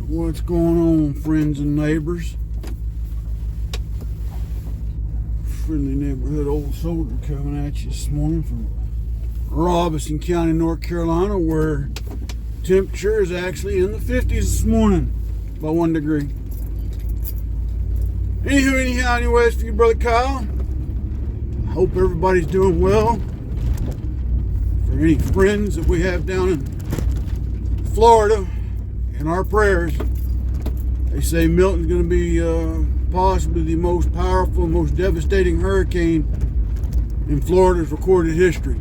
What's going on, friends and neighbors? Friendly neighborhood old soldier coming at you this morning from Robeson County, North Carolina, where temperature is actually in the 50s this morning by 1 degree. Anyways, for you, Brother Kyle, I hope everybody's doing well. For any friends that we have down in Florida, in our prayers, they say Milton's going to be possibly the most powerful, most devastating hurricane in Florida's recorded history.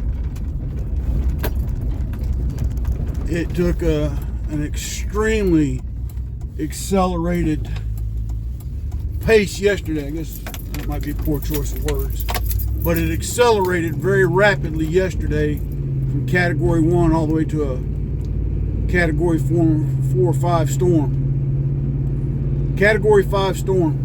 It took an extremely accelerated pace yesterday. I guess that might be a poor choice of words, but it accelerated very rapidly yesterday from Category 1 all the way to a Category 4 or 5 storm. Category 5 storm.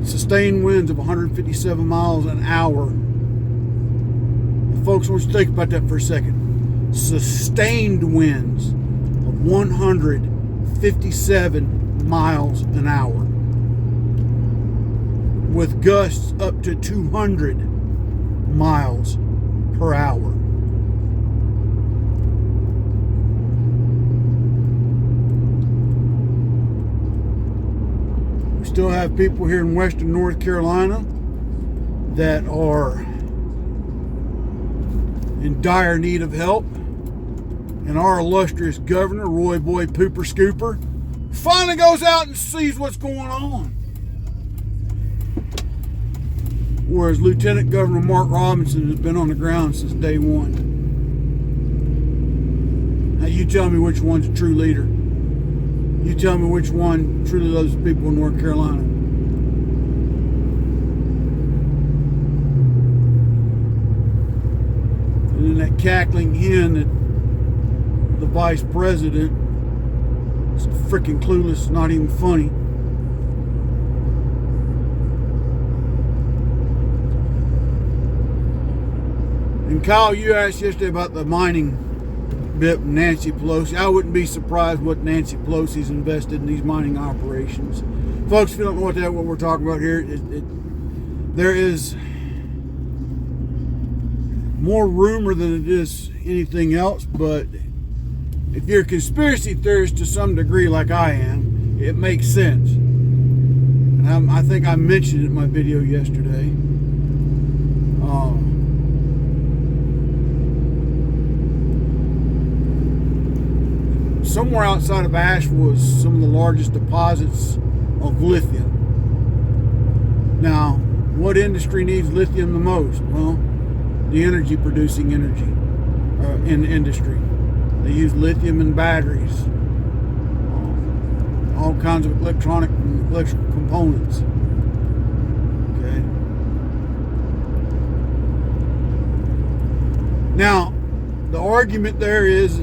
Sustained winds of 157 miles an hour. Now, folks, I want you to think about that for a second. Sustained winds of 157 miles an hour. With gusts up to 200 miles per hour. Still have people here in western North Carolina that are in dire need of help, and our illustrious governor, Roy Boy Pooper Scooper, finally goes out and sees what's going on, whereas Lieutenant Governor Mark Robinson has been on the ground since day one. Now you tell me which one's a true leader. You tell me which one truly loves the people in North Carolina. And then that cackling hen that the vice president is freaking clueless, not even funny. And Kyle, you asked yesterday about the mining bit with Nancy Pelosi. I wouldn't be surprised what Nancy Pelosi's invested in these mining operations. Folks, if you don't know what we're talking about here, there is more rumor than it is anything else, but if you're a conspiracy theorist to some degree like I am, it makes sense. And I think I mentioned it in my video yesterday. Somewhere outside of Asheville is some of the largest deposits of lithium. Now, what industry needs lithium the most? Well, the energy producing industry. They use lithium in batteries, all kinds of electronic and electrical components. Okay. Now, the argument there is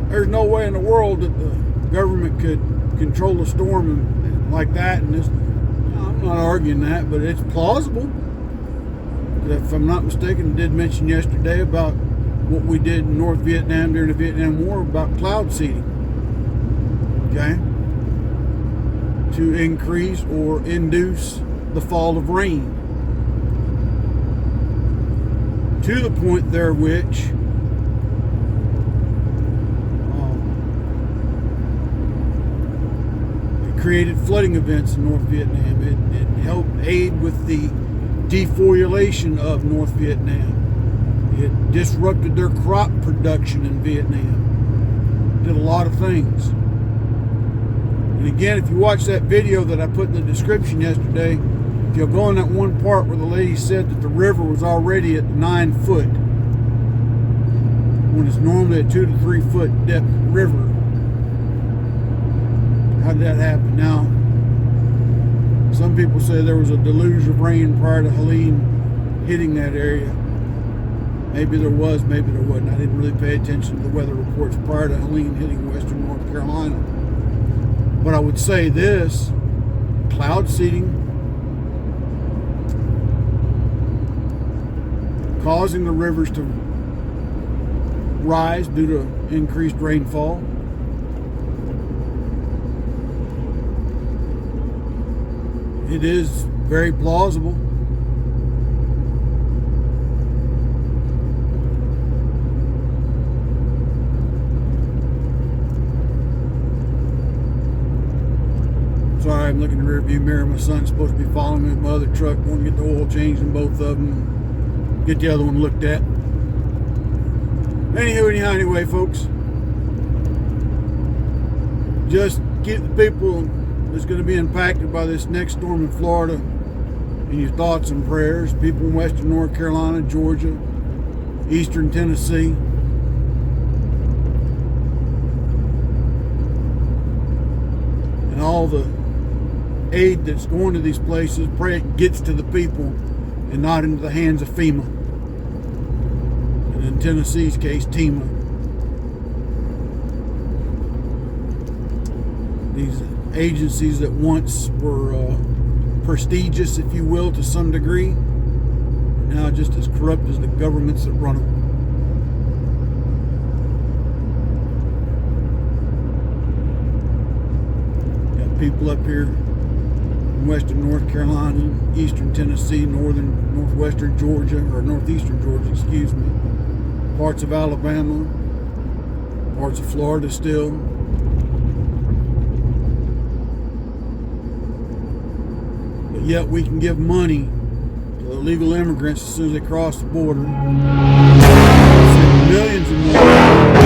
there's no way in the world that the government could control a storm like that. And I'm not arguing that, but it's plausible. If I'm not mistaken, I did mention yesterday about what we did in North Vietnam during the Vietnam War about cloud seeding. Okay? To increase or induce the fall of rain. To the point there which created flooding events in North Vietnam. It helped aid with the defoliation of North Vietnam. It disrupted their crop production in Vietnam. Did a lot of things. And again, if you watch that video that I put in the description yesterday, if you'll go in that one part where the lady said that the river was already at 9 foot, when it's normally a 2 to 3 foot depth river. How did that happen? Now, some people say there was a deluge of rain prior to Helene hitting that area. Maybe there was, maybe there wasn't. I didn't really pay attention to the weather reports prior to Helene hitting western North Carolina. But I would say this, cloud seeding, causing the rivers to rise due to increased rainfall. It is very plausible. Sorry, I'm looking in the rearview mirror. My son's supposed to be following me with my other truck. Want to get the oil changed in both of them. Get the other one looked at. Anyway, folks. Just get the people that's going to be impacted by this next storm in Florida in your thoughts and prayers. People in western North Carolina, Georgia, eastern Tennessee. And all the aid that's going to these places, pray it gets to the people and not into the hands of FEMA. And in Tennessee's case, TEMA. These agencies that once were prestigious, if you will, to some degree, are now just as corrupt as the governments that run them. Got people up here in western North Carolina, eastern Tennessee, northwestern Georgia, or northeastern Georgia, excuse me, parts of Alabama, parts of Florida still. But yet we can give money to illegal immigrants as soon as they cross the border. Send millions and more